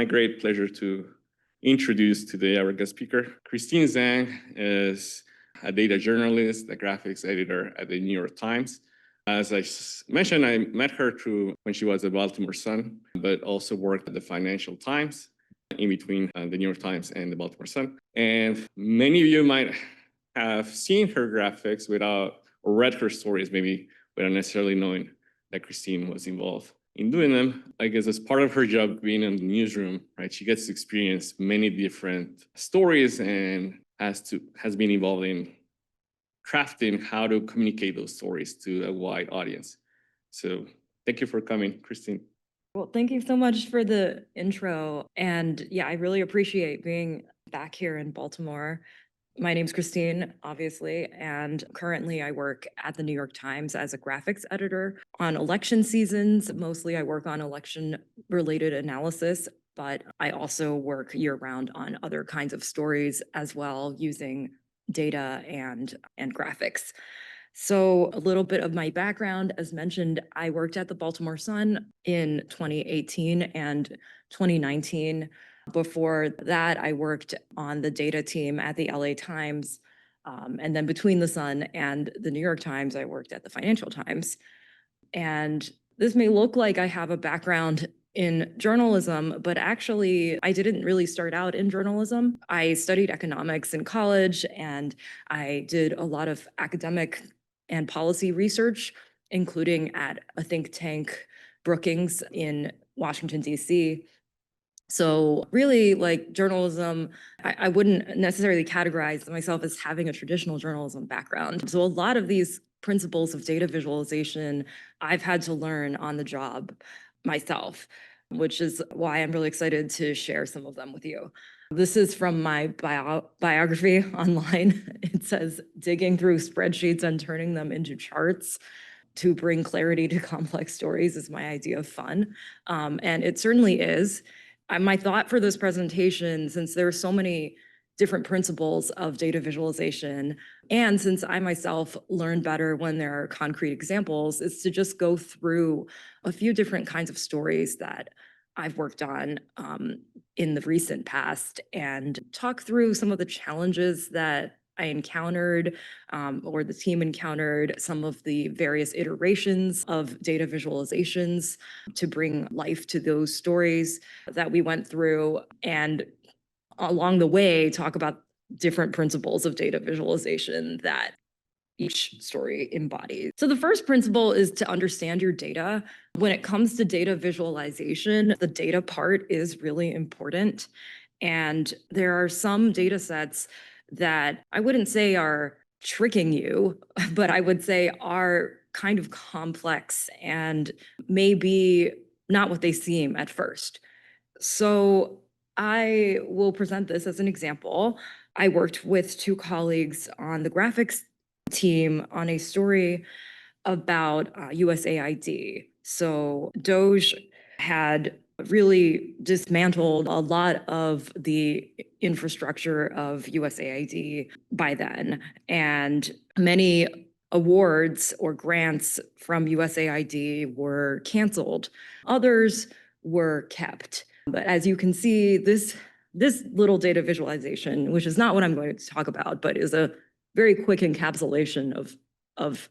my great pleasure to introduce today our guest speaker. Christine Zhang is a data journalist, a graphics editor at the New York Times. As I mentioned, I met her through when she was at Baltimore Sun, but also worked at the Financial Times in between the New York Times and the Baltimore Sun. And many of you might have seen her graphics without, or read her stories maybe without necessarily knowing that Christine was involved in doing them. I guess as part of her job being in the newsroom, right, she gets to experience many different stories and has been involved in crafting how to communicate those stories to a wide audience. So thank you for coming, Christine. Well, thank you so much for the intro. And yeah, I really appreciate being back here in Baltimore. My name's Christine, obviously, and currently I work at the New York Times as a graphics editor on election seasons. Mostly I work on election-related analysis, but I also work year-round on other kinds of stories as well, using data and graphics. So a little bit of my background, as mentioned, I worked at the Baltimore Sun in 2018 and 2019. Before that, I worked on the data team at the LA Times. And then between the Sun and the New York Times, I worked at the Financial Times. And this may look like I have a background in journalism, but actually I didn't really start out in journalism. I studied economics in college, and I did a lot of academic and policy research, including at a think tank, Brookings, in Washington, D.C. So really, like, journalism, I wouldn't necessarily categorize myself as having a traditional journalism background. So a lot of these principles of data visualization I've had to learn on the job myself, which is why I'm really excited to share some of them with you. This is from my biography online. It says, digging through spreadsheets and turning them into charts to bring clarity to complex stories is my idea of fun. And it certainly is. My thought for this presentation, since there are so many different principles of data visualization, and since I myself learn better when there are concrete examples, is to just go through a few different kinds of stories that I've worked on in the recent past and talk through some of the challenges that I encountered, or the team encountered, some of the various iterations of data visualizations to bring life to those stories that we went through, and along the way talk about different principles of data visualization that each story embodies. So the first principle is to understand your data. When it comes to data visualization, the data part is really important. And there are some data sets that I wouldn't say are tricking you, but I would say are kind of complex and maybe not what they seem at first. So I will present this as an example. I worked with two colleagues on the graphics team on a story about USAID. So Doge had really dismantled a lot of the infrastructure of USAID by then, and many awards or grants from USAID were canceled. Others were kept. But as you can see, this little data visualization, which is not what I'm going to talk about, but is a very quick encapsulation of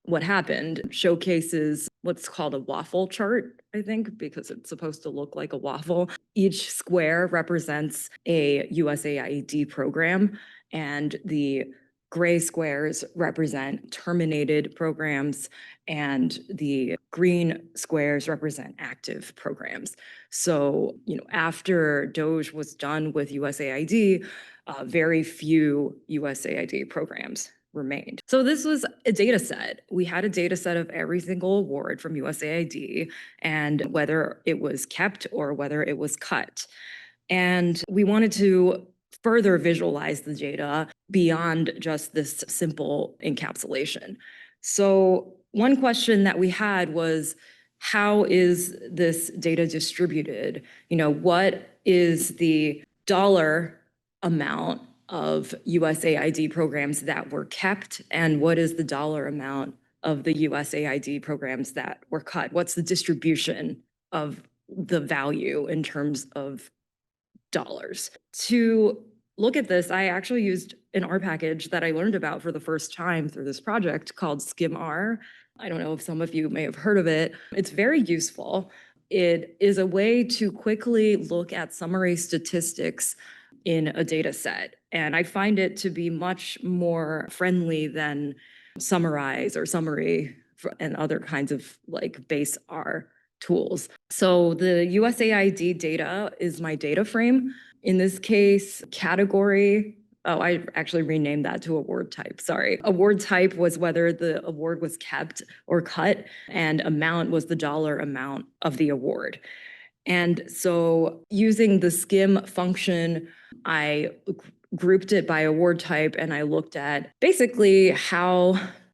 what happened, showcases what's called a waffle chart, I think, because it's supposed to look like a waffle. Each square represents a USAID program, and the gray squares represent terminated programs, and the green squares represent active programs. So, after Doge was done with USAID, very few USAID programs remained. So this was a data set. We had a data set of every single award from USAID and whether it was kept or whether it was cut. And we wanted to further visualize the data beyond just this simple encapsulation. So one question that we had was, how is this data distributed? What is the dollar amount of USAID programs that were kept, and what is the dollar amount of the USAID programs that were cut? What's the distribution of the value in terms of dollars. To look at this, I actually used an R package that I learned about for the first time through this project called SCIM-R. I don't know if some of you may have heard of it. It's very useful. It is a way to quickly look at summary statistics in a data set. And I find it to be much more friendly than Summarize or Summary and other kinds of like base R tools. So the USAID data is my data frame. In this case, category, oh, I actually renamed that to award type, sorry. Award type was whether the award was kept or cut, and amount was the dollar amount of the award. And so using the skim function, I grouped it by award type, and I looked at basically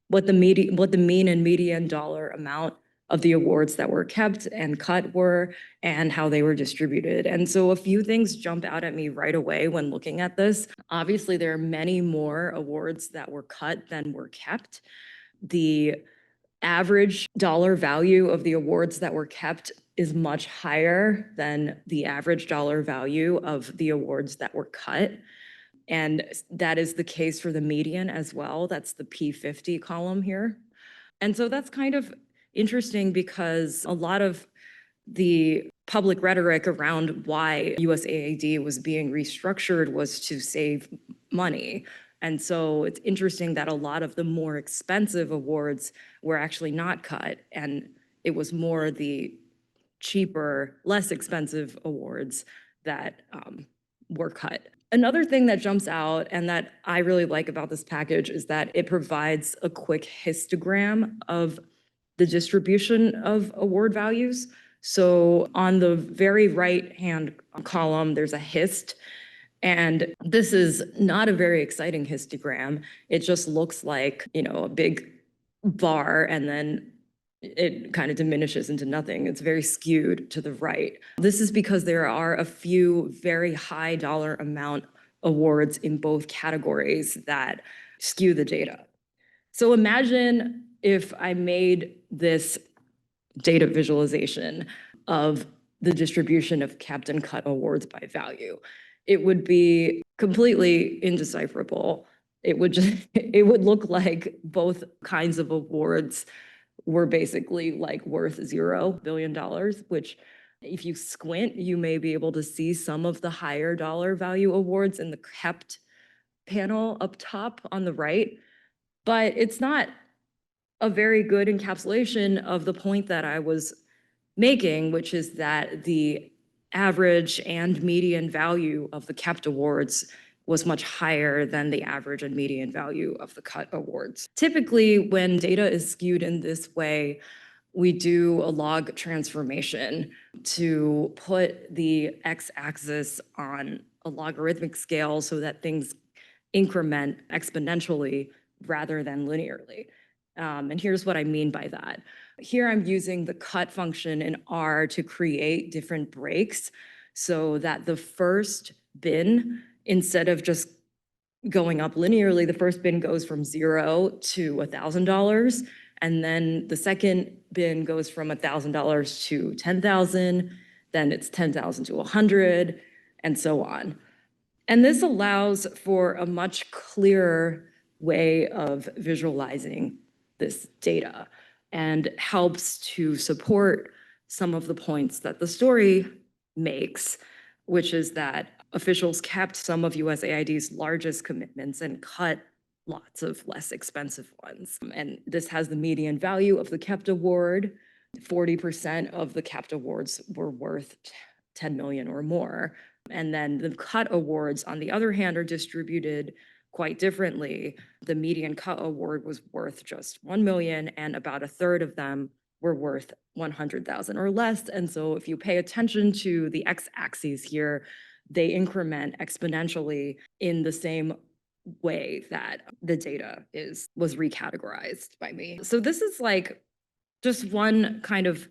what the mean and median dollar amount of the awards that were kept and cut were, and how they were distributed. And so a few things jump out at me right away when looking at this. Obviously, there are many more awards that were cut than were kept. The average dollar value of the awards that were kept is much higher than the average dollar value of the awards that were cut. And that is the case for the median as well. That's the P50 column here. And so that's kind of interesting because a lot of the public rhetoric around why USAID was being restructured was to save money. And so it's interesting that a lot of the more expensive awards were actually not cut, and it was more the cheaper, less expensive awards that were cut. Another thing that jumps out and that I really like about this package is that it provides a quick histogram of the distribution of award values. So on the very right-hand column, there's a hist. And this is not a very exciting histogram. It just looks like, a big bar, and then it kind of diminishes into nothing. It's very skewed to the right. This is because there are a few very high dollar amount awards in both categories that skew the data. So imagine if I made this data visualization of the distribution of kept and cut awards by value. It would be completely indecipherable. It would look like both kinds of awards were basically like worth $0 billion, which if you squint, you may be able to see some of the higher dollar value awards in the kept panel up top on the right, but it's not a very good encapsulation of the point that I was making, which is that the average and median value of the kept awards was much higher than the average and median value of the cut awards. Typically, when data is skewed in this way, we do a log transformation to put the x-axis on a logarithmic scale so that things increment exponentially rather than linearly. And here's what I mean by that. Here I'm using the cut function in R to create different breaks so that the first bin, instead of just going up linearly, the first bin goes from $0 to $1,000. And then the second bin goes from $1,000 to 10,000. Then it's 10,000 to 100, and so on. And this allows for a much clearer way of visualizing this data and helps to support some of the points that the story makes, which is that officials kept some of USAID's largest commitments and cut lots of less expensive ones. And this has the median value of the kept award. 40% of the kept awards were worth 10 million or more. And then the cut awards, on the other hand, are distributed quite differently. The median cut award was worth just 1 million, and about a third of them were worth 100,000 or less. And so if you pay attention to the x-axes here, they increment exponentially in the same way that the data was recategorized by me. So this is like just one kind of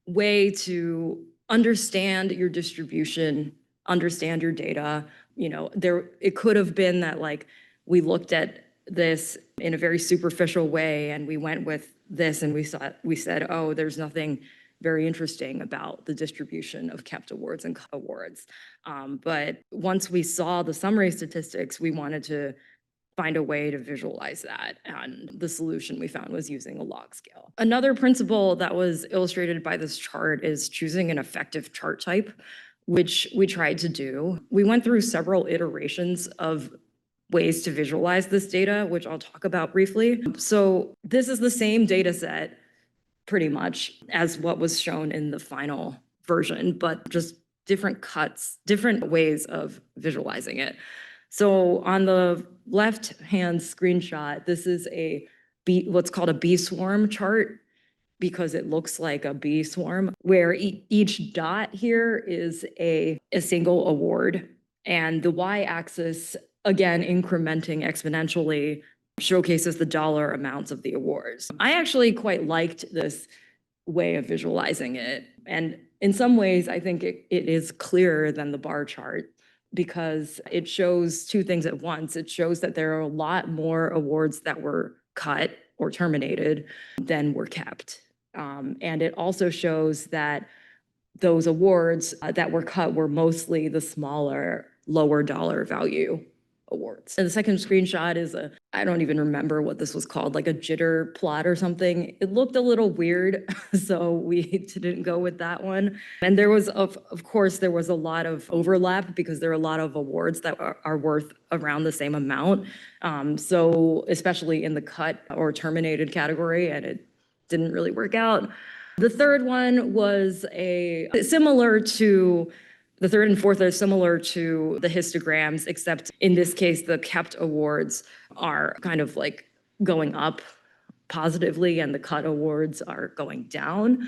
way to understand your distribution, understand your data. It could have been that like we looked at this in a very superficial way and we went with this and we said, oh, there's nothing very interesting about the distribution of kept awards and cut awards. But once we saw the summary statistics, we wanted to find a way to visualize that. And the solution we found was using a log scale. Another principle that was illustrated by this chart is choosing an effective chart type, which we tried to do. We went through several iterations of ways to visualize this data, which I'll talk about briefly. So this is the same data set pretty much as what was shown in the final version, but just different cuts, different ways of visualizing it. So on the left-hand screenshot, this is what's called a bee swarm chart, because it looks like a bee swarm, where each dot here is a single award, and the y-axis, again, incrementing exponentially, showcases the dollar amounts of the awards. I actually quite liked this way of visualizing it. And in some ways, I think it is clearer than the bar chart, because it shows two things at once. It shows that there are a lot more awards that were cut or terminated than were kept. And it also shows that those awards that were cut were mostly the smaller, lower dollar value awards. And the second screenshot is I don't even remember what this was called, like a jitter plot or something. It looked a little weird, so we didn't go with that one. And there was, of course, there was a lot of overlap, because there are a lot of awards that are worth around the same amount. So especially in the cut or terminated category, and it didn't really work out. The third one was similar to the third and fourth are similar to the histograms, except in this case, the kept awards are kind of like going up positively and the cut awards are going down.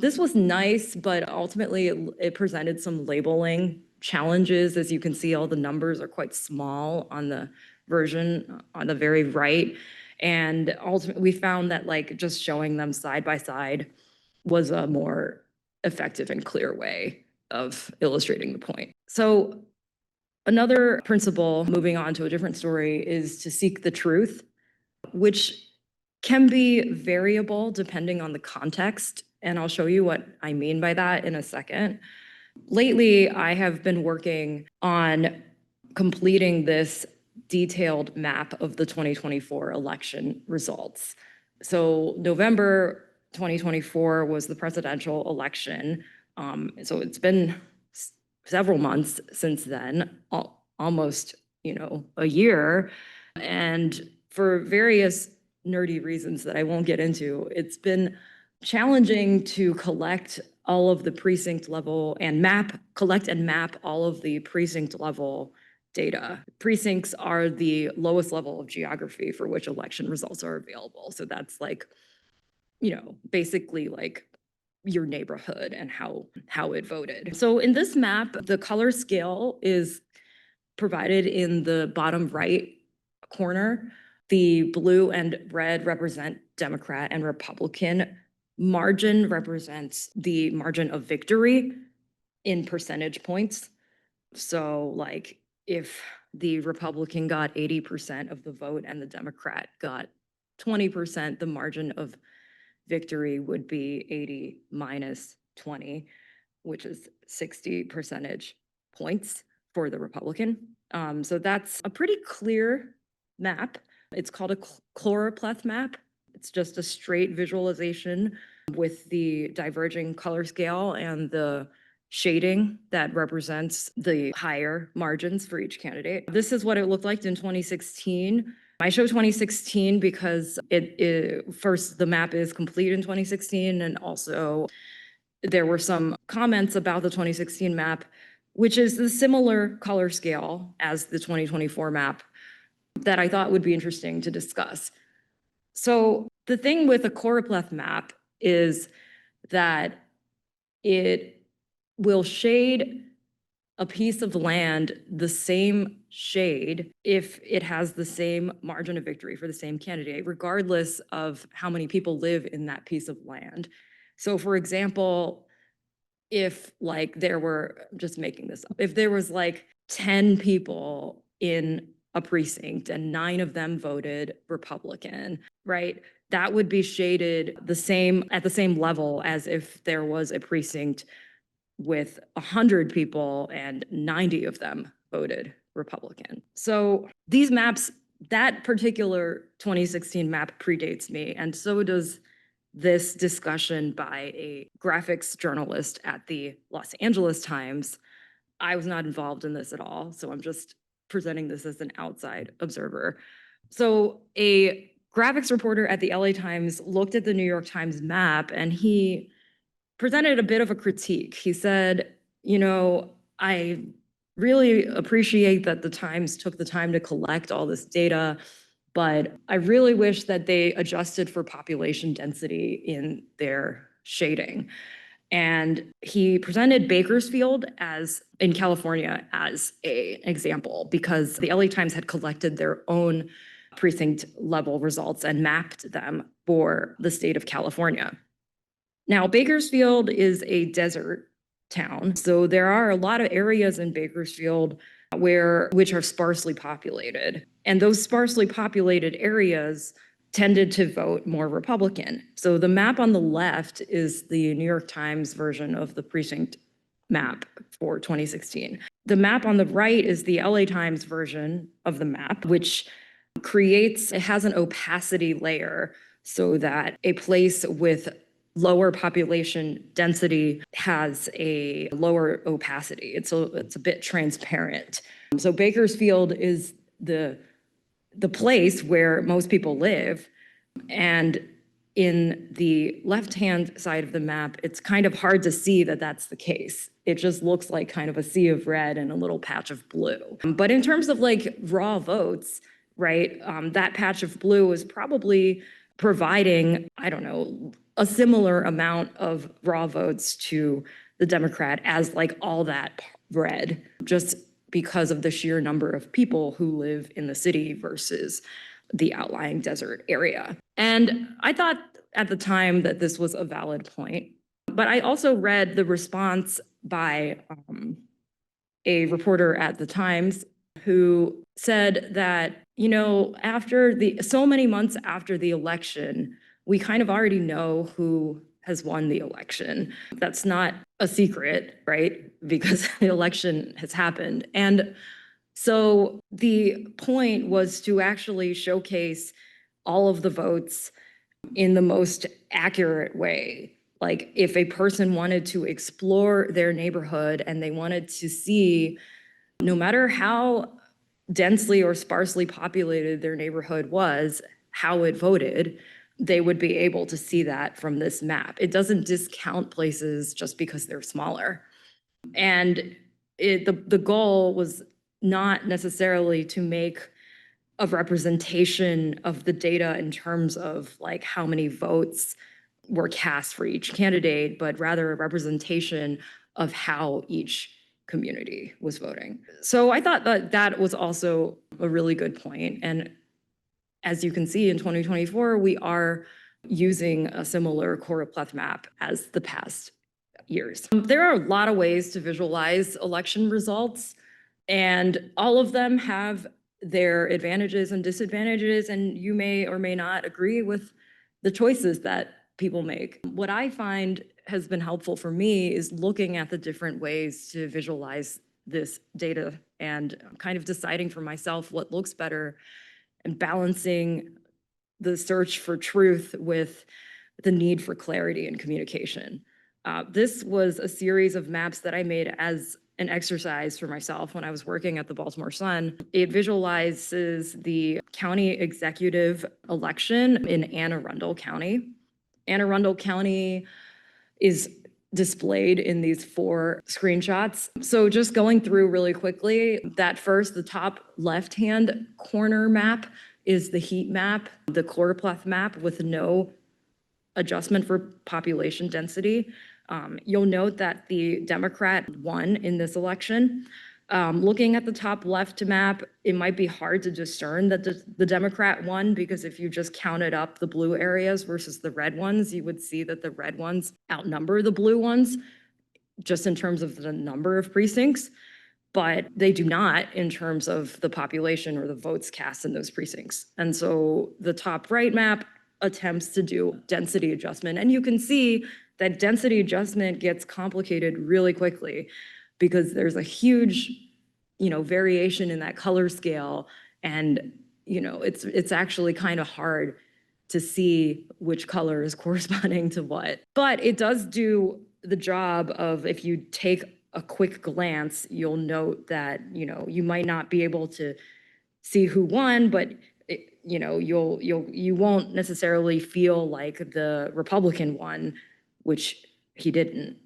This was nice, but ultimately it presented some labeling challenges. As you can see, all the numbers are quite small on the version on the very right. And ultimately, we found that like just showing them side by side was a more effective and clear way of illustrating the point. So another principle, moving on to a different story, is to seek the truth, which can be variable depending on the context. And I'll show you what I mean by that in a second. Lately, I have been working on completing this detailed map of the 2024 election results. So November 2024 was the presidential election. So it's been several months since then, almost, a year. And for various nerdy reasons that I won't get into, it's been challenging to collect all of the precinct level and collect and map all of the precinct level data. Precincts are the lowest level of geography for which election results are available. So that's like, basically like your neighborhood and how it voted. So in this map, the color scale is provided in the bottom right corner. The blue and red represent Democrat and Republican. Margin represents the margin of victory in percentage points. So like if the Republican got 80% of the vote and the Democrat got 20%, the margin of victory would be 80 minus 20, which is 60 percentage points for the Republican. So that's a pretty clear map. It's called a chloropleth map. It's just a straight visualization with the diverging color scale and the shading that represents the higher margins for each candidate. This is what it looked like in 2016. I show 2016 because first, the map is complete in 2016, and also there were some comments about the 2016 map, which is the similar color scale as the 2024 map, that I thought would be interesting to discuss. So the thing with a choropleth map is that it will shade a piece of land the same shade if it has the same margin of victory for the same candidate, regardless of how many people live in that piece of land. So for example, if like there were, I'm just making this up, if there was like 10 people in a precinct and 9 of them voted Republican, right? that would be shaded at the same level as if there was a precinct with 100 people and 90 of them voted Republican. So these maps, that particular 2016 map predates me, and so does this discussion by a graphics journalist at the Los Angeles Times. I was not involved in this at all, so I'm just presenting this as an outside observer. So a graphics reporter at the LA Times looked at the New York Times map and he presented a bit of a critique. He said, I really appreciate that the Times took the time to collect all this data, but I really wish that they adjusted for population density in their shading. And he presented Bakersfield in California as an example because the LA Times had collected their own precinct level results and mapped them for the state of California. Now, Bakersfield is a desert town, so there are a lot of areas in Bakersfield which are sparsely populated. And those sparsely populated areas tended to vote more Republican. So the map on the left is the New York Times version of the precinct map for 2016. The map on the right is the LA Times version of the map, which it has an opacity layer so that a place with lower population density has a lower opacity. It's a bit transparent. So Bakersfield is the place where most people live. And in the left-hand side of the map, it's kind of hard to see that that's the case. It just looks like kind of a sea of red and a little patch of blue. But in terms of like raw votes, right, that patch of blue is probably providing, I don't know, a similar amount of raw votes to the Democrat as like all that red, just because of the sheer number of people who live in the city versus the outlying desert area. And I thought at the time that this was a valid point, but I also read the response by a reporter at the Times who said that, so many months after the election, we kind of already know who has won the election. That's not a secret, right? Because the election has happened. And so the point was to actually showcase all of the votes in the most accurate way. Like if a person wanted to explore their neighborhood and they wanted to see, no matter how densely or sparsely populated their neighborhood was, how it voted, they would be able to see that from this map. It doesn't discount places just because they're smaller. And the goal was not necessarily to make a representation of the data in terms of like how many votes were cast for each candidate, but rather a representation of how each community was voting. So I thought that was also a really good point. And as you can see in 2024, we are using a similar choropleth map as the past years. There are a lot of ways to visualize election results, and all of them have their advantages and disadvantages, and you may or may not agree with the choices that people make. What I find has been helpful for me is looking at the different ways to visualize this data and kind of deciding for myself what looks better and balancing the search for truth with the need for clarity and communication. This was a series of maps that I made as an exercise for myself when I was working at the Baltimore Sun. It visualizes the county executive election in Anne Arundel County. Anne Arundel County is displayed in these 4 screenshots. So just going through really quickly, the top left-hand corner map is the heat map, the choropleth map with no adjustment for population density. You'll note that the Democrat won in this election. Looking at the top left map, it might be hard to discern that the Democrat won because if you just counted up the blue areas versus the red ones, you would see that the red ones outnumber the blue ones just in terms of the number of precincts, but they do not in terms of the population or the votes cast in those precincts. And so the top right map attempts to do density adjustment. And you can see that density adjustment gets complicated really quickly because there's a huge, variation in that color scale. And, it's actually kind of hard to see which color is corresponding to what. But it does do the job of, if you take a quick glance, you'll note that, you might not be able to see who won, but you won't necessarily feel like the Republican won, which he didn't,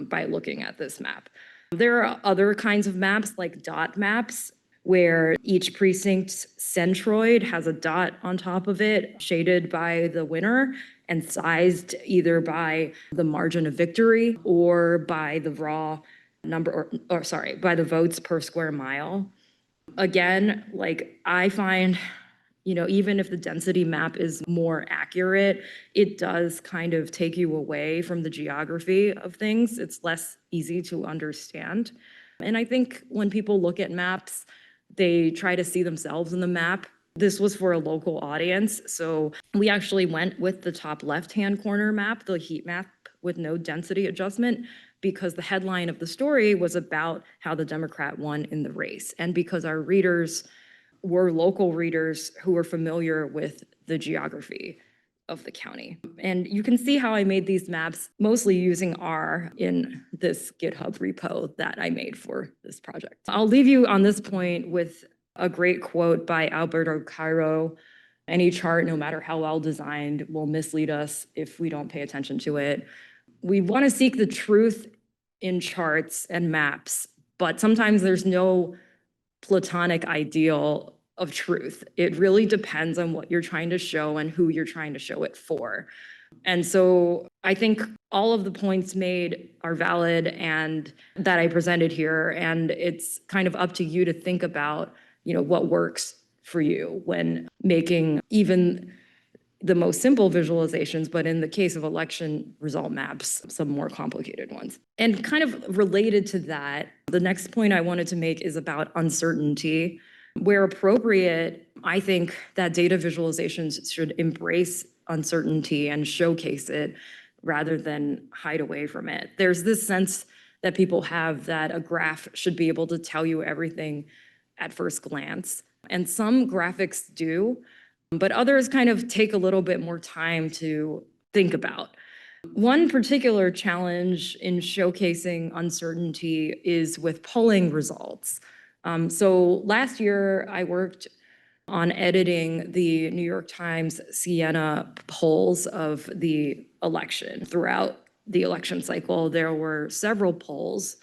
by looking at this map. There are other kinds of maps like dot maps, where each precinct's centroid has a dot on top of it, shaded by the winner and sized either by the margin of victory or by the raw number, by the votes per square mile. Again, like, I find, even if the density map is more accurate, it does kind of take you away from the geography of things. It's less easy to understand. And I think when people look at maps, they try to see themselves in the map. This was for a local audience, so we actually went with the top left-hand corner map, the heat map with no density adjustment, because the headline of the story was about how the Democrat won in the race, and because our readers were local readers who were familiar with the geography of the county. And you can see how I made these maps mostly using R in this GitHub repo that I made for this project. I'll leave you on this point with a great quote by Alberto Cairo. Any chart, no matter how well designed, will mislead us if we don't pay attention to it. We want to seek the truth in charts and maps, but sometimes there's no platonic ideal of truth. It really depends on what you're trying to show and who you're trying to show it for. And so I think all of the points made are valid and that I presented here, and it's kind of up to you to think about, what works for you when making even the most simple visualizations, but in the case of election result maps, some more complicated ones. And kind of related to that, the next point I wanted to make is about uncertainty. Where appropriate, I think that data visualizations should embrace uncertainty and showcase it rather than hide away from it. There's this sense that people have that a graph should be able to tell you everything at first glance. And some graphics do, but others kind of take a little bit more time to think about. One particular challenge in showcasing uncertainty is with polling results. So last year, I worked on editing the New York Times Siena polls of the election. Throughout the election cycle, there were several polls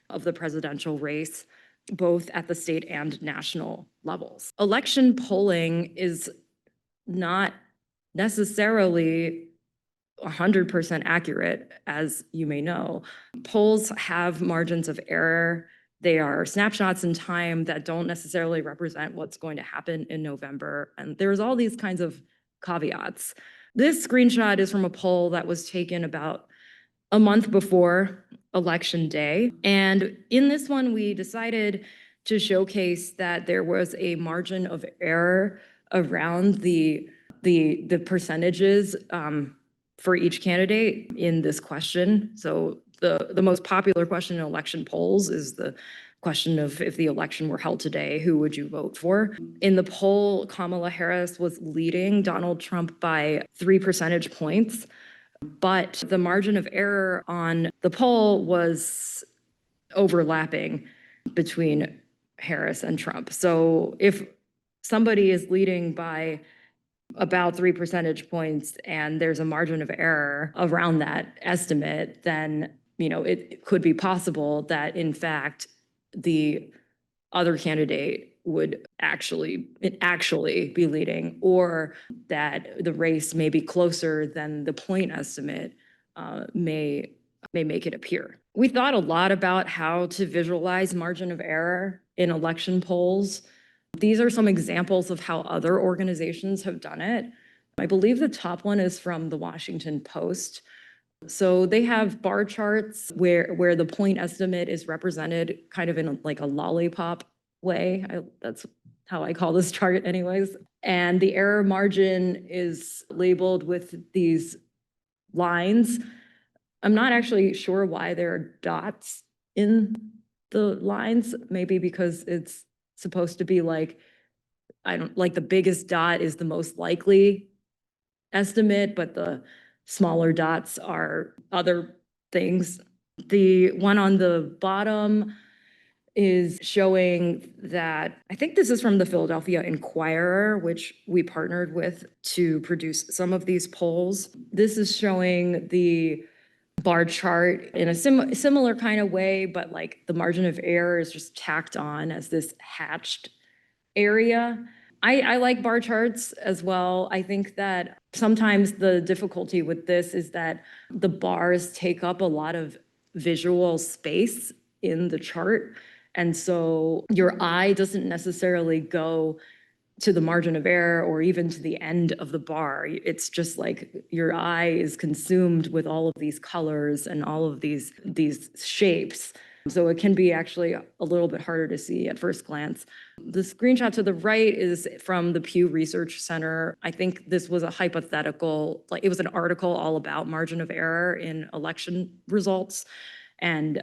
of the presidential race, both at the state and national levels. Election polling is not necessarily 100% accurate, as you may know. Polls have margins of error. They are snapshots in time that don't necessarily represent what's going to happen in November. And there's all these kinds of caveats. This screenshot is from a poll that was taken about a month before Election Day. And in this one, we decided to showcase that there was a margin of error around the percentages for each candidate in this question. So the most popular question in election polls is the question of, if the election were held today, who would you vote for? In the poll, Kamala Harris was leading Donald Trump by 3 percentage points, but the margin of error on the poll was overlapping between Harris and Trump. So if somebody is leading by about 3 percentage points and there's a margin of error around that estimate, then it could be possible that in fact the other candidate would actually be leading, or that the race may be closer than the point estimate may make it appear. We thought a lot about how to visualize margin of error in election polls. These are some examples of how other organizations have done it. I believe the top one is from the Washington Post. So they have bar charts where the point estimate is represented kind of in like a lollipop way. That's how I call this chart anyways. And the error margin is labeled with these lines. I'm not actually sure why there are dots in the lines, maybe because it's supposed to be like, I don't like the biggest dot is the most likely estimate, but the smaller dots are other things. The one on the bottom is showing that, I think this is from the Philadelphia Inquirer, which we partnered with to produce some of these polls. This is showing the bar chart in a similar kind of way, but like the margin of error is just tacked on as this hatched area. I like bar charts as well. I think that sometimes the difficulty with this is that the bars take up a lot of visual space in the chart. And so your eye doesn't necessarily go to the margin of error or even to the end of the bar. It's just like your eye is consumed with all of these colors and all of these shapes. So it can be actually a little bit harder to see at first glance. The screenshot to the right is from the Pew Research Center. I think this was a hypothetical, like it was an article all about margin of error in election results. And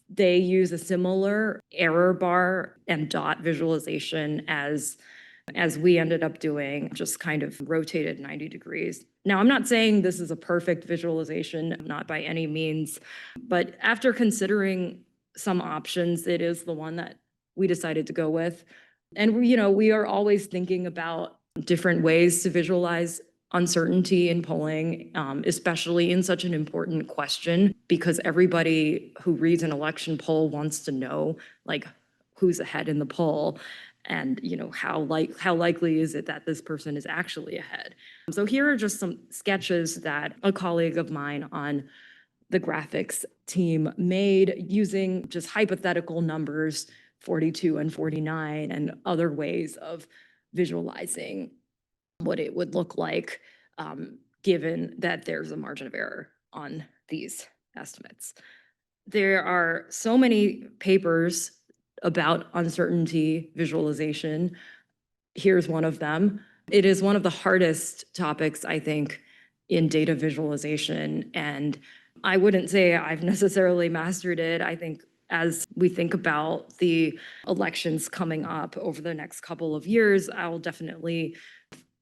they use a similar error bar and dot visualization as we ended up doing, just kind of rotated 90 degrees. Now, I'm not saying this is a perfect visualization, not by any means, but after considering some options, it is the one that we decided to go with. And we are always thinking about different ways to visualize uncertainty in polling, especially in such an important question, because everybody who reads an election poll wants to know, like, who's ahead in the poll. And how likely is it that this person is actually ahead? So here are just some sketches that a colleague of mine on the graphics team made using just hypothetical numbers, 42 and 49, and other ways of visualizing what it would look like given that there's a margin of error on these estimates. There are so many papers about uncertainty visualization. Here's one of them. It is one of the hardest topics, I think, in data visualization. And I wouldn't say I've necessarily mastered it. I think as we think about the elections coming up over the next couple of years, I'll definitely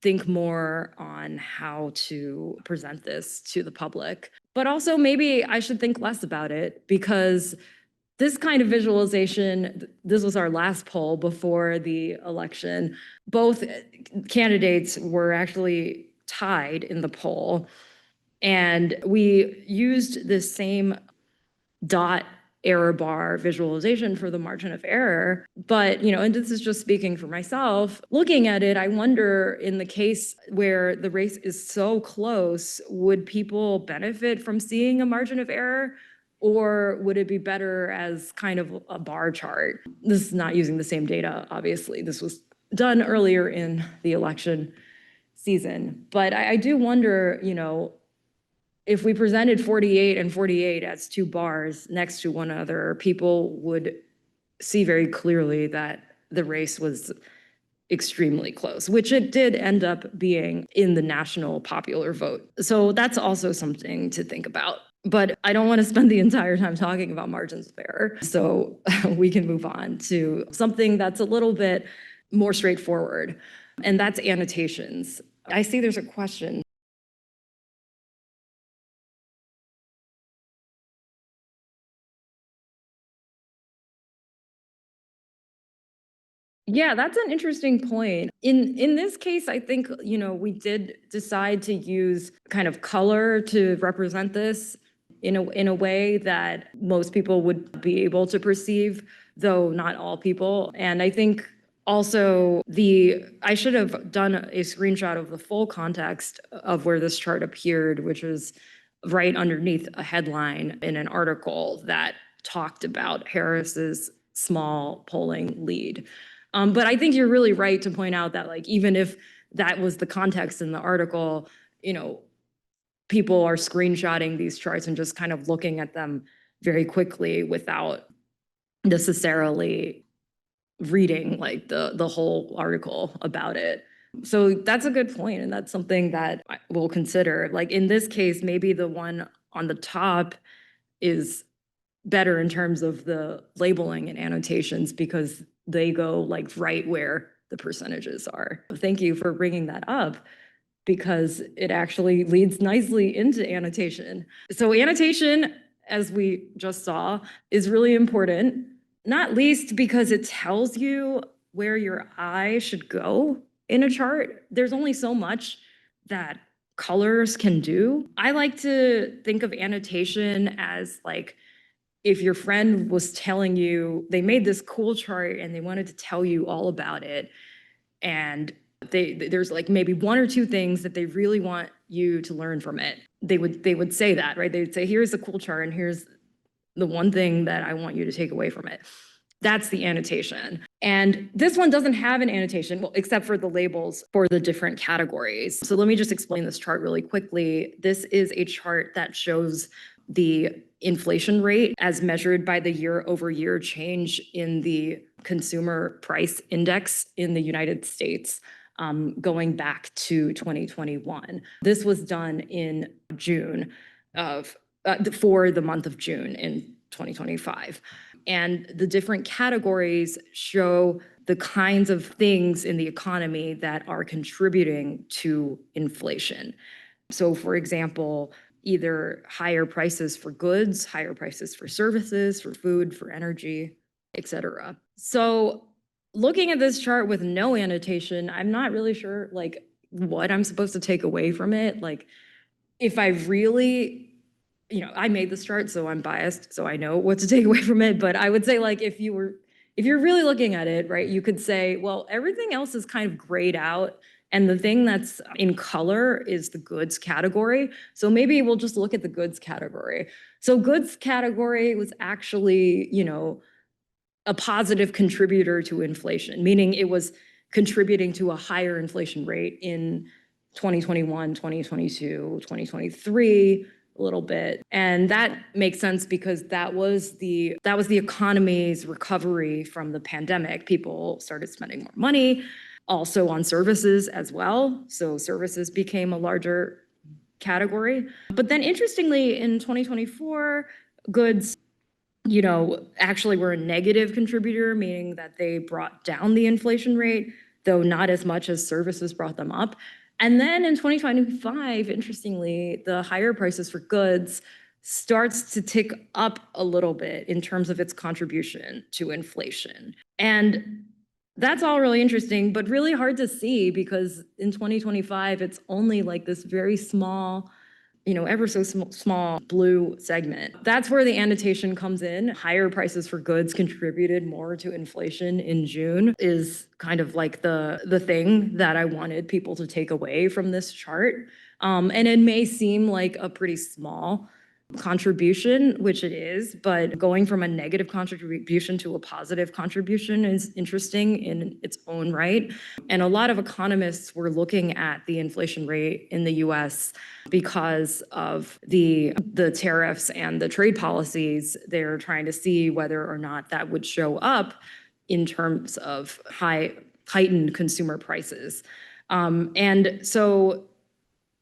think more on how to present this to the public. But also maybe I should think less about it, because this kind of visualization, this was our last poll before the election. Both candidates were actually tied in the poll. And we used this same dot error bar visualization for the margin of error. But, and this is just speaking for myself, looking at it, I wonder, in the case where the race is so close, would people benefit from seeing a margin of error? Or would it be better as kind of a bar chart? This is not using the same data, obviously. This was done earlier in the election season. But I do wonder, if we presented 48 and 48 as two bars next to one another, people would see very clearly that the race was extremely close, which it did end up being in the national popular vote. So that's also something to think about. But I don't want to spend the entire time talking about margins of error. So we can move on to something that's a little bit more straightforward, and that's annotations. I see there's a question. Yeah, that's an interesting point. In this case, I think, we did decide to use kind of color to represent this in a way that most people would be able to perceive, though not all people. And I think also I should have done a screenshot of the full context of where this chart appeared, which was right underneath a headline in an article that talked about Harris's small polling lead. But I think you're really right to point out that, like, even if that was the context in the article, people are screenshotting these charts and just kind of looking at them very quickly without necessarily reading like the whole article about it. So that's a good point, and that's something that we'll consider. Like in this case, maybe the one on the top is better in terms of the labeling and annotations because they go like right where the percentages are. Thank you for bringing that up because it actually leads nicely into annotation. So annotation, as we just saw, is really important, not least because it tells you where your eye should go in a chart. There's only so much that colors can do. I like to think of annotation as like if your friend was telling you they made this cool chart and they wanted to tell you all about it, and there's like maybe one or two things that they really want you to learn from it. They would say that, right? They would say, here's the cool chart and here's the one thing that I want you to take away from it. That's the annotation. And this one doesn't have an annotation, well, except for the labels for the different categories. So let me just explain this chart really quickly. This is a chart that shows the inflation rate as measured by the year-over-year change in the consumer price index in the United States, going back to 2021. This was done in June for the month of June in 2025. And the different categories show the kinds of things in the economy that are contributing to inflation. So, for example, either higher prices for goods, higher prices for services, for food, for energy, etc. So, looking at this chart with no annotation, I'm not really sure like what I'm supposed to take away from it. Like, if I really, I made this chart, so I'm biased, so I know what to take away from it. But I would say, like, if you're really looking at it, right, you could say, well, everything else is kind of grayed out. And the thing that's in color is the goods category. So maybe we'll just look at the goods category. So goods category was actually, a positive contributor to inflation, meaning it was contributing to a higher inflation rate in 2021, 2022, 2023, a little bit. And that makes sense because that was the economy's recovery from the pandemic. People started spending more money, also on services as well. So services became a larger category. But then interestingly, in 2024, goods actually were a negative contributor, meaning that they brought down the inflation rate, though not as much as services brought them up. And then in 2025, interestingly, the higher prices for goods starts to tick up a little bit in terms of its contribution to inflation. And that's all really interesting, but really hard to see because in 2025, it's only like this very small, ever so small blue segment. That's where the annotation comes in. Higher prices for goods contributed more to inflation in June is kind of like the thing that I wanted people to take away from this chart. And it may seem like a pretty small contribution, which it is, but going from a negative contribution to a positive contribution is interesting in its own right. And a lot of economists were looking at the inflation rate in the US because of the tariffs and the trade policies. They're trying to see whether or not that would show up in terms of heightened consumer prices. And so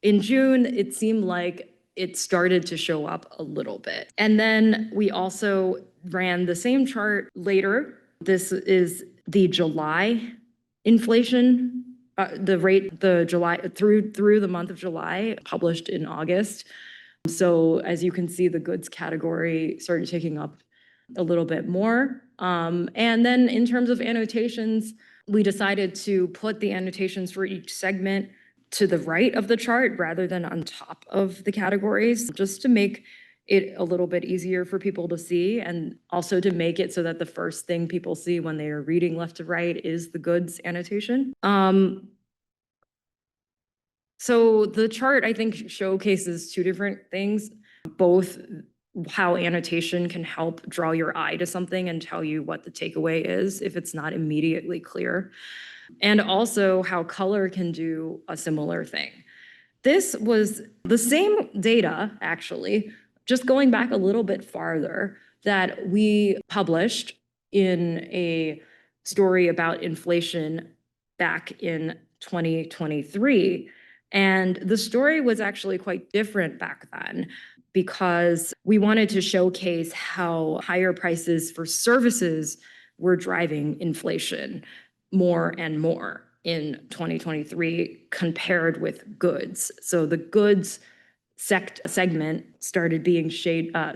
in June, it seemed like it started to show up a little bit. And then we also ran the same chart later. This is the July inflation, the rate, the July through the month of July, published in August. So as you can see, the goods category started taking up a little bit more. And then in terms of annotations, we decided to put the annotations for each segment to the right of the chart rather than on top of the categories, just to make it a little bit easier for people to see, and also to make it so that the first thing people see when they are reading left to right is the goods annotation. So the chart, I think, showcases two different things, both how annotation can help draw your eye to something and tell you what the takeaway is if it's not immediately clear, and also how color can do a similar thing. This was the same data, actually, just going back a little bit farther, that we published in a story about inflation back in 2023. And the story was actually quite different back then because we wanted to showcase how higher prices for services were driving inflation more and more in 2023 compared with goods. So the goods segment started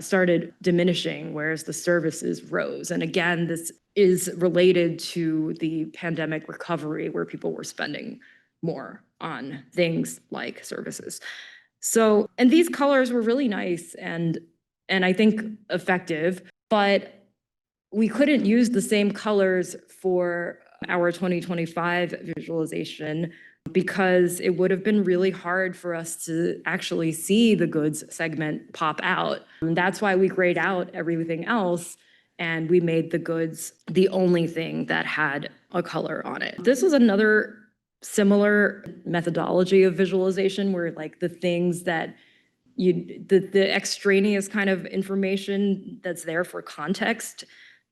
started diminishing, whereas the services rose. And again, this is related to the pandemic recovery, where people were spending more on things like services. So, and these colors were really nice and I think effective, but we couldn't use the same colors for our 2025 visualization because it would have been really hard for us to actually see the goods segment pop out. And that's why we grayed out everything else and we made the goods the only thing that had a color on it. This was another similar methodology of visualization where like the things that the extraneous kind of information that's there for context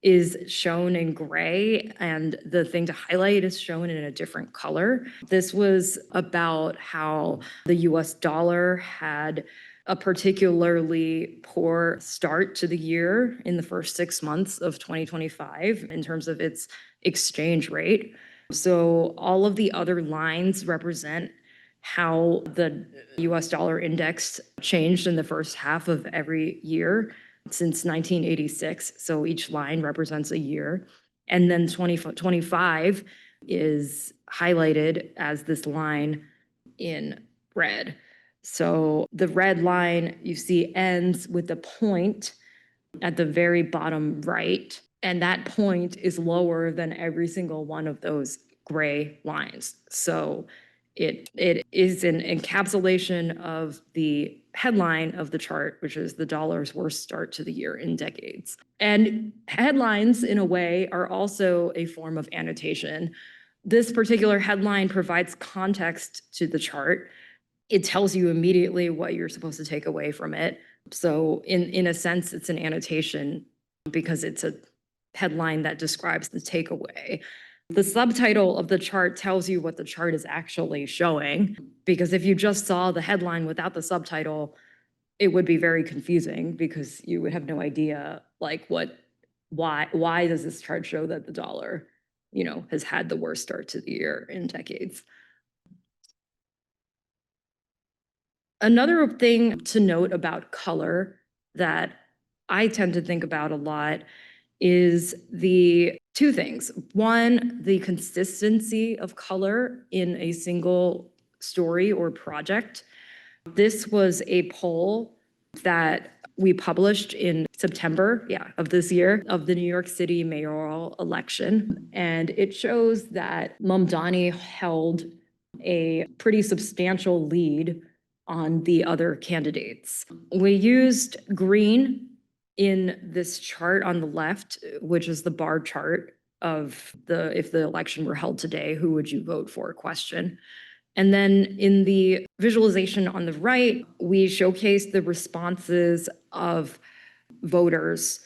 is shown in gray and the thing to highlight is shown in a different color. This was about how the US dollar had a particularly poor start to the year in the first 6 months of 2025 in terms of its exchange rate. So all of the other lines represent how the US dollar index changed in the first half of every year since 1986. So each line represents a year. And then 2025 is highlighted as this line in red. So the red line you see ends with the point at the very bottom right. And that point is lower than every single one of those gray lines. So it is an encapsulation of the headline of the chart, which is the dollar's worst start to the year in decades. And headlines, in a way, are also a form of annotation. This particular headline provides context to the chart. It tells you immediately what you're supposed to take away from it. So in a sense, it's an annotation because it's a headline that describes the takeaway. The subtitle of the chart tells you what the chart is actually showing, because if you just saw the headline without the subtitle, it would be very confusing because you would have no idea like why does this chart show that the dollar, has had the worst start to the year in decades. Another thing to note about color that I tend to think about a lot is the two things. One, the consistency of color in a single story or project. This was a poll that we published in September, of this year, of the New York City mayoral election. And it shows that Mamdani held a pretty substantial lead on the other candidates. We used green in this chart on the left, which is the bar chart of if the election were held today, who would you vote for question. And then in the visualization on the right, we showcased the responses of voters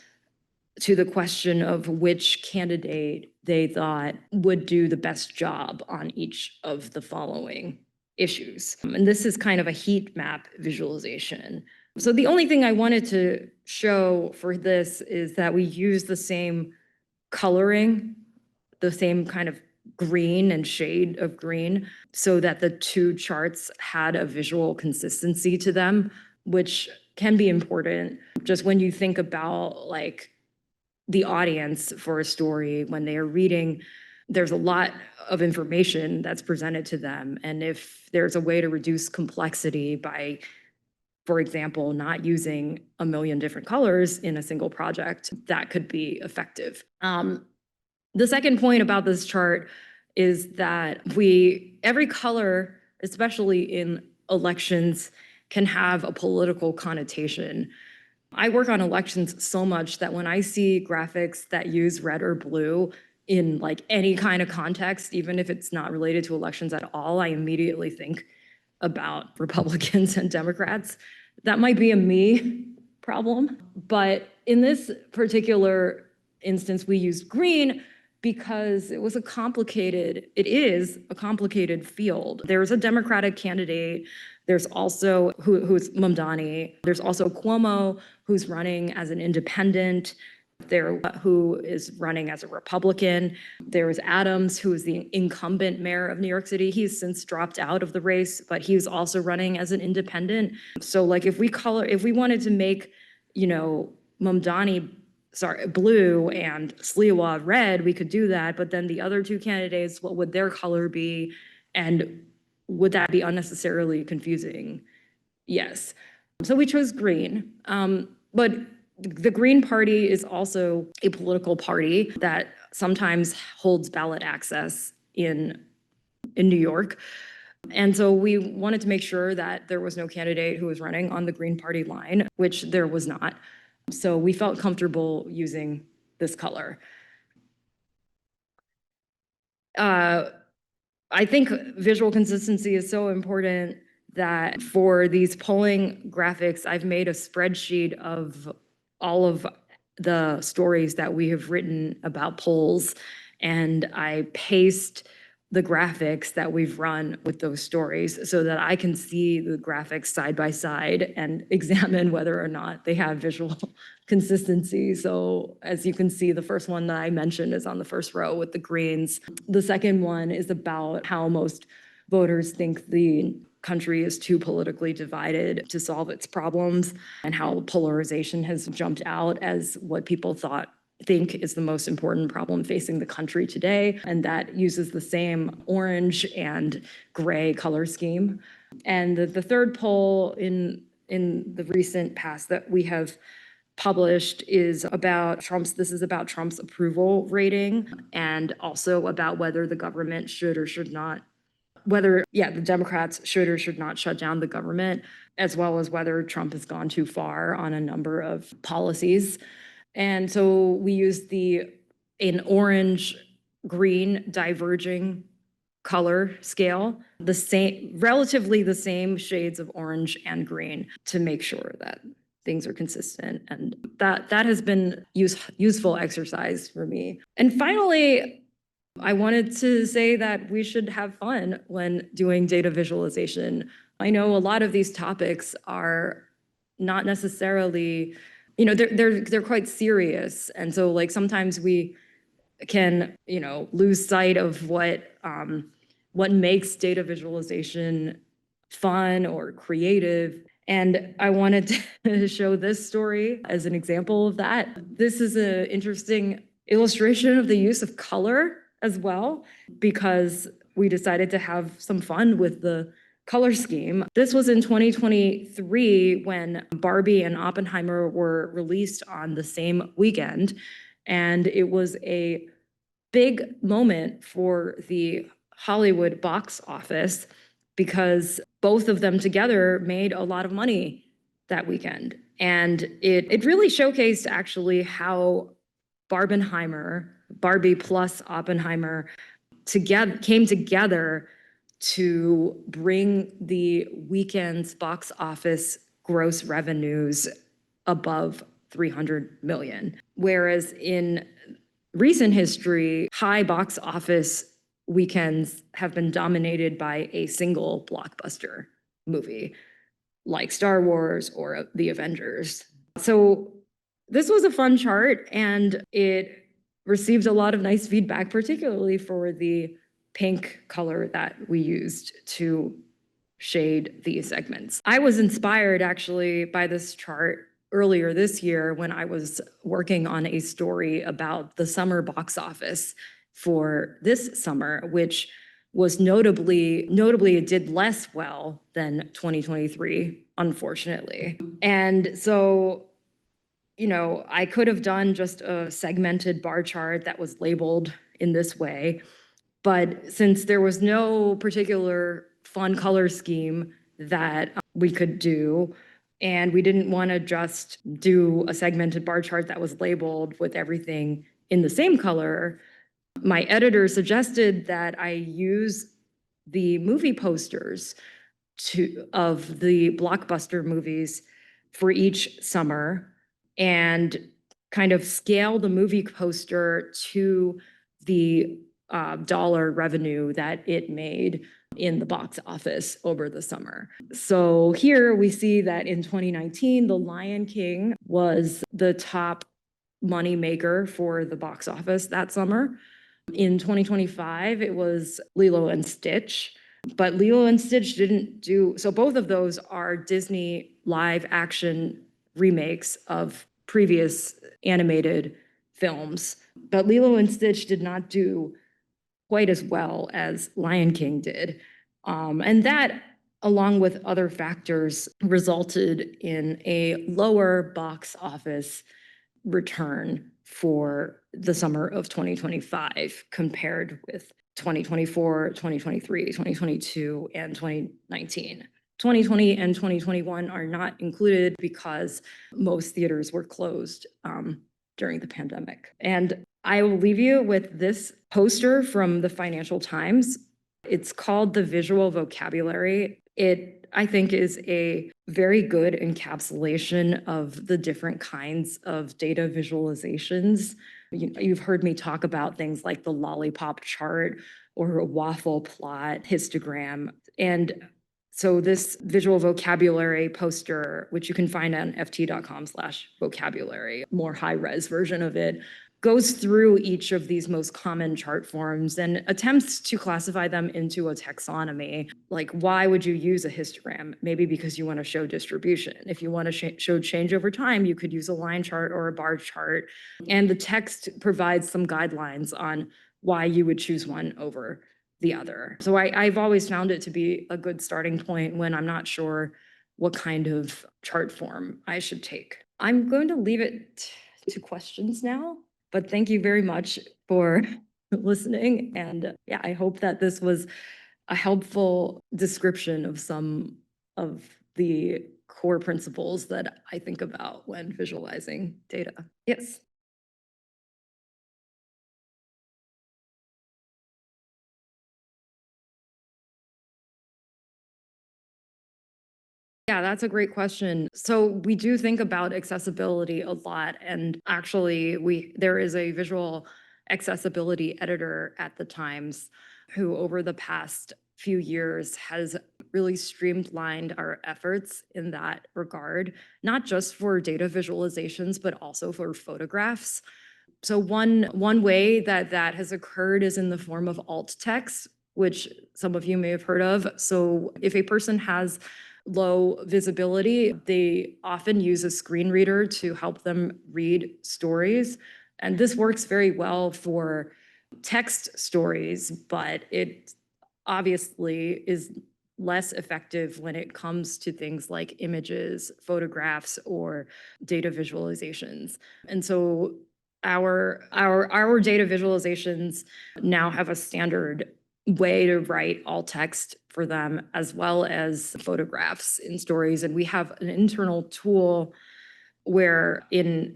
to the question of which candidate they thought would do the best job on each of the following issues. And this is kind of a heat map visualization. So the only thing I wanted to show for this is that we use the same coloring, the same kind of green and shade of green, so that the two charts had a visual consistency to them, which can be important just when you think about like the audience for a story when they are reading. There's a lot of information that's presented to them. And if there's a way to reduce complexity by, for example, not using a million different colors in a single project, that could be effective. The second point about this chart is that every color, especially in elections, can have a political connotation. I work on elections so much that when I see graphics that use red or blue in like any kind of context, even if it's not related to elections at all, I immediately think about Republicans and Democrats. That might be a me problem, but in this particular instance, we used green because it is a complicated field. There's a Democratic candidate. There's also who's Mamdani. There's also Cuomo, who's running as an independent. There, who is running as a Republican. There is Adams, who is the incumbent mayor of New York City. He's since dropped out of the race, but he's also running as an independent. So like if we wanted to make, Mamdani blue and Sliwa red, we could do that. But then the other two candidates, what would their color be? And would that be unnecessarily confusing? Yes. So we chose green. But the Green Party is also a political party that sometimes holds ballot access in New York. And so we wanted to make sure that there was no candidate who was running on the Green Party line, which there was not. So we felt comfortable using this color. I think visual consistency is so important that for these polling graphics, I've made a spreadsheet of all of the stories that we have written about polls, and I paste the graphics that we've run with those stories so that I can see the graphics side by side and examine whether or not they have visual consistency. So as you can see, the first one that I mentioned is on the first row with the greens. The second one is about how most voters think the country is too politically divided to solve its problems, and how polarization has jumped out as what people think is the most important problem facing the country today. And that uses the same orange and gray color scheme. And the third poll in the recent past that we have published is about Trump's approval rating, and also about whether the government should or should not the Democrats should or should not shut down the government, as well as whether Trump has gone too far on a number of policies. And so we used an orange-green diverging color scale, relatively the same shades of orange and green, to make sure that things are consistent. And that has been useful exercise for me. And finally, I wanted to say that we should have fun when doing data visualization. I know a lot of these topics are not necessarily, they're quite serious. And so like sometimes we can, lose sight of what makes data visualization fun or creative. And I wanted to show this story as an example of that. This is an interesting illustration of the use of color as well, because we decided to have some fun with the color scheme. This was in 2023 when Barbie and Oppenheimer were released on the same weekend. And it was a big moment for the Hollywood box office because both of them together made a lot of money that weekend. And it really showcased actually how Barbie plus Oppenheimer came together to bring the weekend's box office gross revenues above 300 million. Whereas in recent history, high box office weekends have been dominated by a single blockbuster movie, like Star Wars or The Avengers. So this was a fun chart, and it received a lot of nice feedback, particularly for the pink color that we used to shade these segments. I was inspired actually by this chart earlier this year when I was working on a story about the summer box office for this summer, which was notably it did less well than 2023, unfortunately. And so I could have done just a segmented bar chart that was labeled in this way. But since there was no particular fun color scheme that we could do, and we didn't want to just do a segmented bar chart that was labeled with everything in the same color, my editor suggested that I use the movie posters of the blockbuster movies for each summer and kind of scale the movie poster to the dollar revenue that it made in the box office over the summer. So here we see that in 2019, The Lion King was the top money maker for the box office that summer. In 2025, it was Lilo and Stitch, but Lilo and Stitch didn't do, so both of those are Disney live action remakes of previous animated films, but Lilo and Stitch did not do quite as well as Lion King did. And that, along with other factors, resulted in a lower box office return for the summer of 2025 compared with 2024, 2023, 2022, and 2019. 2020 and 2021 are not included because most theaters were closed during the pandemic. And I will leave you with this poster from the Financial Times. It's called The Visual Vocabulary. It, I think, is a very good encapsulation of the different kinds of data visualizations. You've heard me talk about things like the lollipop chart or a waffle plot, histogram. And so this visual vocabulary poster, which you can find on ft.com/vocabulary, more high-res version of it, goes through each of these most common chart forms and attempts to classify them into a taxonomy. Like, why would you use a histogram? Maybe because you want to show distribution. If you want to show change over time, you could use a line chart or a bar chart. And the text provides some guidelines on why you would choose one over the other. So I've always found it to be a good starting point when I'm not sure what kind of chart form I should take. I'm going to leave it to questions now. But thank you very much for listening. And yeah, I hope that this was a helpful description of some of the core principles that I think about when visualizing data. Yes. Yeah, that's a great question. So we do think about accessibility a lot, and actually there is a visual accessibility editor at the Times who over the past few years has really streamlined our efforts in that regard, not just for data visualizations, but also for photographs. So one way that that has occurred is in the form of alt text, which some of you may have heard of. So if a person has low visibility, they often use a screen reader to help them read stories. And this works very well for text stories, but it obviously is less effective when it comes to things like images, photographs, or data visualizations. And so our data visualizations now have a standard way to write alt text for them, as well as photographs in stories. And we have an internal tool where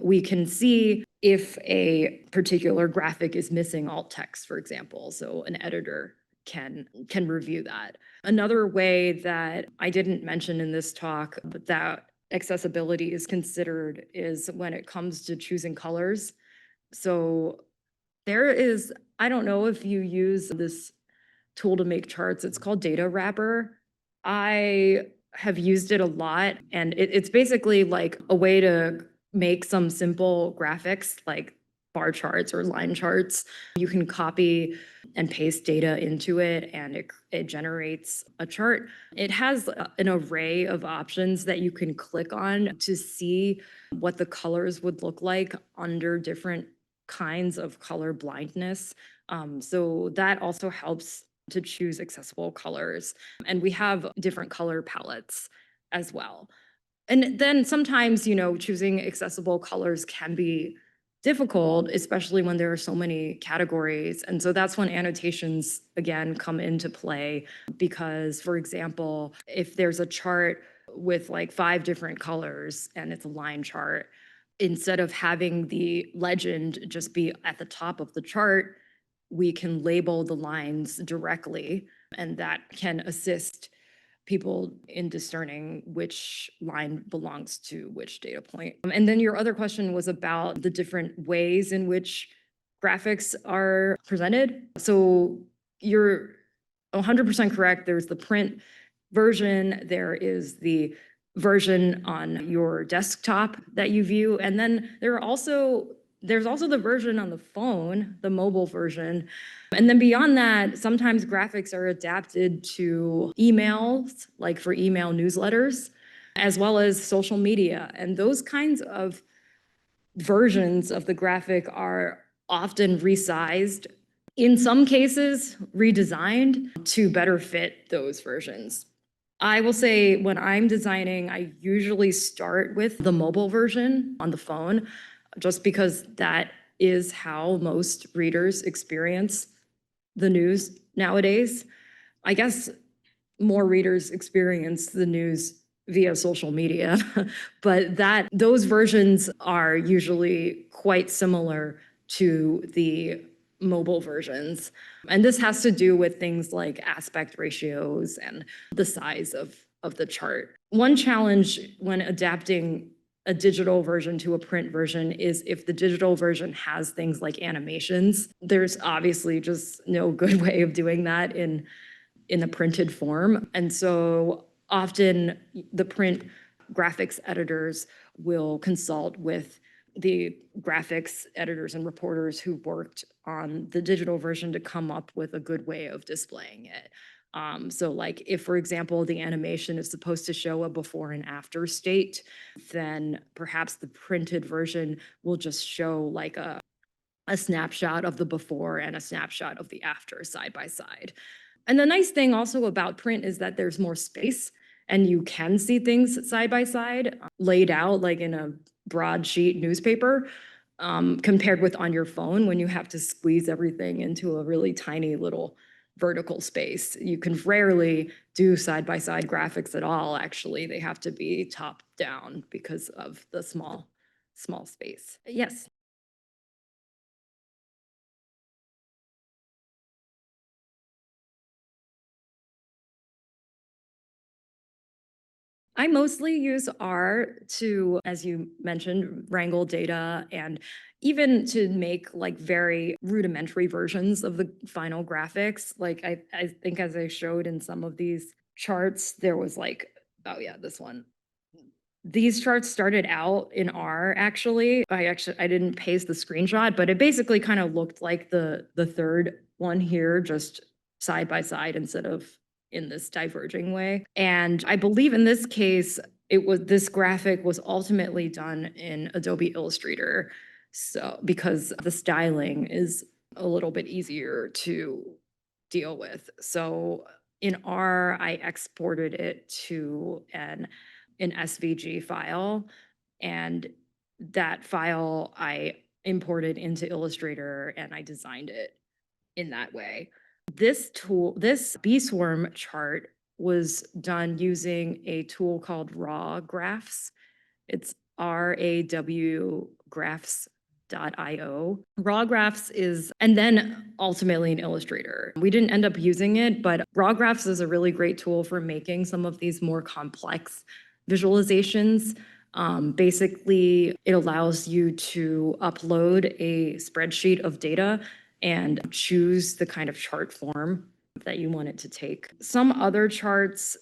we can see if a particular graphic is missing alt text, for example. So an editor can review that. Another way that I didn't mention in this talk, but that accessibility is considered, is when it comes to choosing colors. So there is, I don't know if you use this tool to make charts. It's called Data Wrapper. I have used it a lot, and it's basically like a way to make some simple graphics like bar charts or line charts. You can copy and paste data into it, and it generates a chart. It has an array of options that you can click on to see what the colors would look like under different kinds of color blindness. So that also helps to choose accessible colors. And we have different color palettes as well. And then sometimes, choosing accessible colors can be difficult, especially when there are so many categories. And so that's when annotations, again, come into play. Because, for example, if there's a chart with like 5 different colors and it's a line chart, instead of having the legend just be at the top of the chart, we can label the lines directly, and that can assist people in discerning which line belongs to which data point. And then your other question was about the different ways in which graphics are presented. So you're 100% correct. There's the print version, there is the version on your desktop that you view, and then there's also the version on the phone, the mobile version. And then beyond that, sometimes graphics are adapted to emails, like for email newsletters, as well as social media. And those kinds of versions of the graphic are often resized, in some cases redesigned to better fit those versions. I will say when I'm designing, I usually start with the mobile version on the phone, just because that is how most readers experience the news nowadays. I guess more readers experience the news via social media, but those versions are usually quite similar to the mobile versions. And this has to do with things like aspect ratios and the size of the chart. One challenge when adapting a digital version to a print version is if the digital version has things like animations. There's obviously just no good way of doing that in a printed form. And so often the print graphics editors will consult with the graphics editors and reporters who worked on the digital version to come up with a good way of displaying it. So like if, for example, the animation is supposed to show a before and after state, then perhaps the printed version will just show like a snapshot of the before and a snapshot of the after side by side. And the nice thing also about print is that there's more space and you can see things side by side laid out like in a broadsheet newspaper, compared with on your phone when you have to squeeze everything into a really tiny little vertical space. You can rarely do side by side graphics at all. Actually, they have to be top down because of the small space. Yes. I mostly use R to, as you mentioned, wrangle data and even to make like very rudimentary versions of the final graphics. Like I think as I showed in some of these charts, there was like, oh yeah, this one. These charts started out in R actually. I didn't paste the screenshot, but it basically kind of looked like the third one here, just side by side instead of in this diverging way. And I believe in this case, this graphic was ultimately done in Adobe Illustrator. So because the styling is a little bit easier to deal with. So in R, I exported it to an SVG file, and that file I imported into Illustrator and I designed it in that way. This bee swarm chart was done using a tool called raw graphs. It's RAW graphs.io. Raw graphs is, and then ultimately an Illustrator. We didn't end up using it, but raw graphs is a really great tool for making some of these more complex visualizations. Basically, it allows you to upload a spreadsheet of data and choose the kind of chart form that you want it to take. Some other charts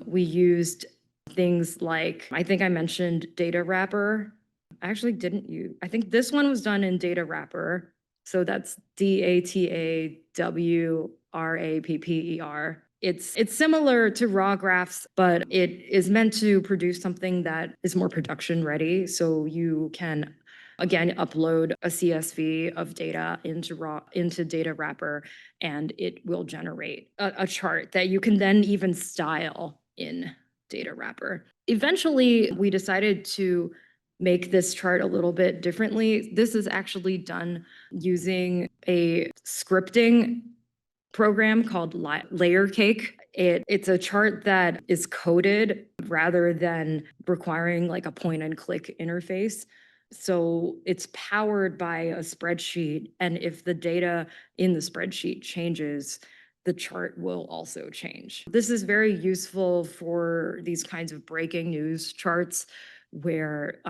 we used things like, I think I mentioned data wrapper. I actually didn't use, I think this one was done in data wrapper. So that's DATAWRAPPER. It's similar to raw graphs, but it is meant to produce something that is more production ready. So you can again upload a CSV of data into data wrapper, and it will generate a chart that you can then even style in data wrapper. Eventually, we decided to make this chart a little bit differently. This is actually done using a scripting program called Layer Cake. It's a chart that is coded rather than requiring like a point and click interface. So it's powered by a spreadsheet, and if the data in the spreadsheet changes, the chart will also change. This is very useful for these kinds of breaking news charts where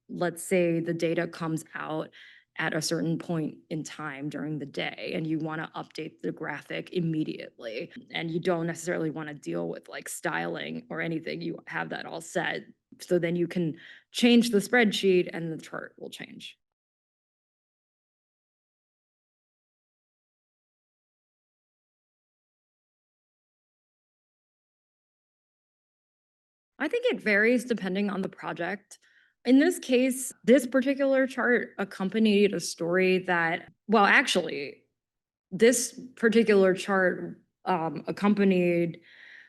let's say the data comes out at a certain point in time during the day and you want to update the graphic immediately and you don't necessarily want to deal with like styling or anything, you have that all set. So then you can change the spreadsheet and the chart will change. I think it varies depending on the project. In this case, this particular chart accompanied a story that, well, actually, this particular chart accompanied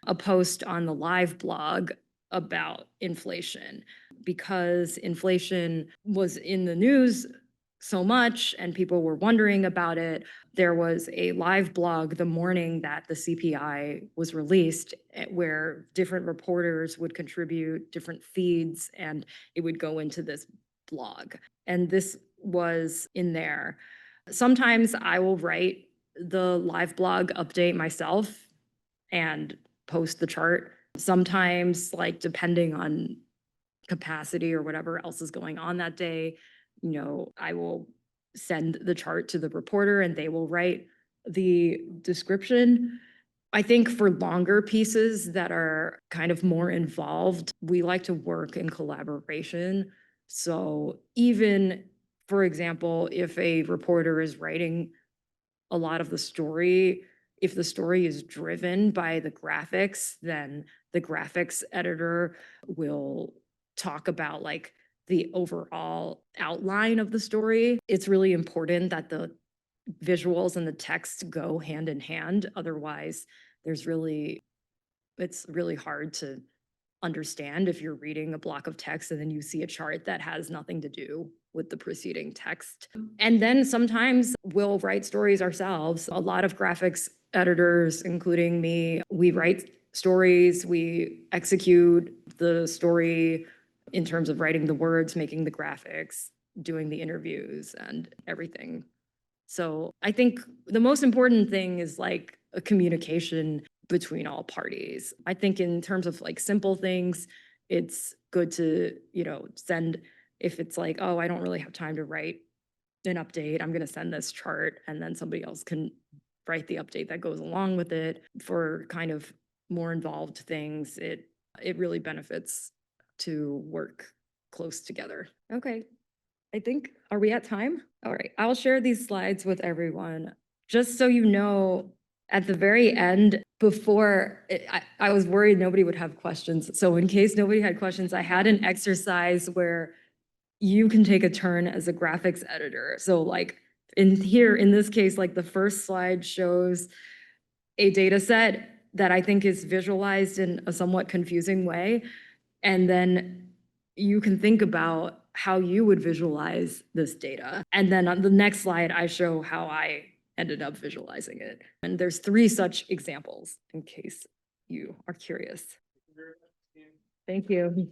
a post on the Live blog about inflation because inflation was in the news so much and people were wondering about it. There was a live blog the morning that the CPI was released where different reporters would contribute different feeds and it would go into this blog. And this was in there. Sometimes I will write the live blog update myself and post the chart. Sometimes, like depending on capacity or whatever else is going on that day, I will send the chart to the reporter and they will write the description. I think for longer pieces that are kind of more involved, we like to work in collaboration. So even, for example, if a reporter is writing a lot of the story, if the story is driven by the graphics, then the graphics editor will talk about like the overall outline of the story. It's really important that the visuals and the text go hand in hand. Otherwise, it's really hard to understand if you're reading a block of text and then you see a chart that has nothing to do with the preceding text. And then sometimes we'll write stories ourselves. A lot of graphics editors, including me, we write stories, we execute the story in terms of writing the words, making the graphics, doing the interviews and everything. So I think the most important thing is like a communication between all parties. I think in terms of like simple things, it's good to, send if it's like, oh, I don't really have time to write an update, I'm going to send this chart and then somebody else can write the update that goes along with it. For kind of more involved things, it really benefits to work close together. Okay. I think, are we at time? All right, I'll share these slides with everyone. Just so you know, at the very end, before, I was worried nobody would have questions. So in case nobody had questions, I had an exercise where you can take a turn as a graphics editor. So like in this case, like the first slide shows a data set that I think is visualized in a somewhat confusing way. And then you can think about how you would visualize this data. And then on the next slide, I show how I ended up visualizing it. And there's 3 such examples in case you are curious. Thank you.